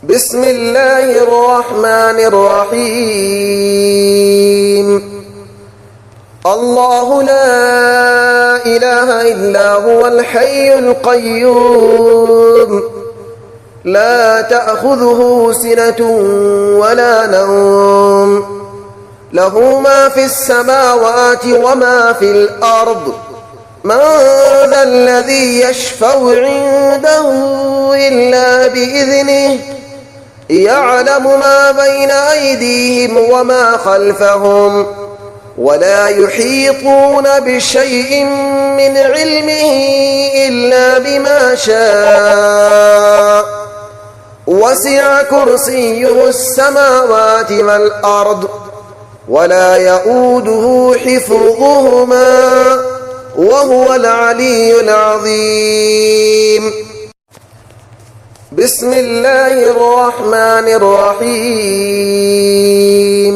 بسم الله الرحمن الرحيم. الله لا إله إلا هو الحي القيوم لا تأخذه سنة ولا نوم له ما في السماوات وما في الأرض من ذا الذي يشفع عنده إلا بإذنه يعلم ما بين أيديهم وما خلفهم ولا يحيطون بشيء من علمه إلا بما شاء وسع كرسيه السماوات والأرض ولا يؤوده حفظهما وهو العلي العظيم. بسم الله الرحمن الرحيم.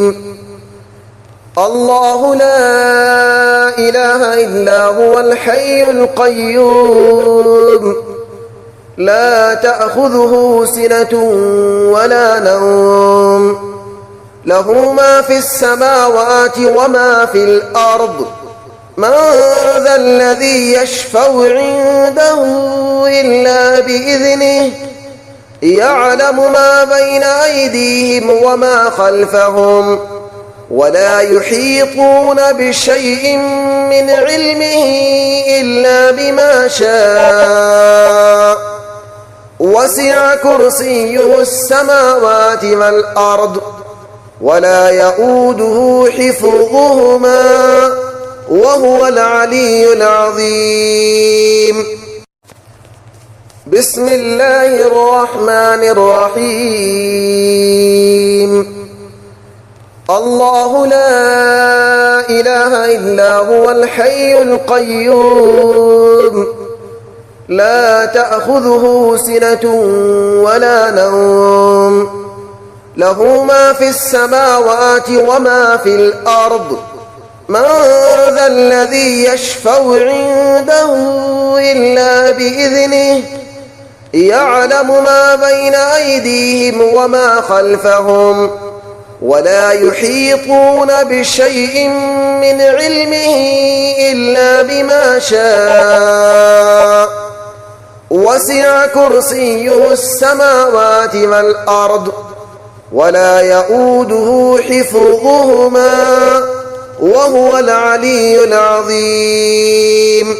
الله لا إله إلا هو الحي القيوم لا تأخذه سنة ولا نوم له ما في السماوات وما في الأرض من ذا الذي يشفع عنده إلا بإذنه يعلم ما بين أيديهم وما خلفهم ولا يحيطون بشيء من علمه إلا بما شاء وسع كرسيه السماوات والأرض ولا يؤوده حفظهما وهو العلي العظيم. بسم الله الرحمن الرحيم. الله لا إله إلا هو الحي القيوم لا تأخذه سنة ولا نوم له ما في السماوات وما في الأرض من ذا الذي يشفع عنده إلا بإذنه يعلم ما بين أيديهم وما خلفهم ولا يحيطون بشيء من علمه إلا بما شاء وسع كرسيه السماوات والأرض ولا يؤوده حفظهما وهو العلي العظيم.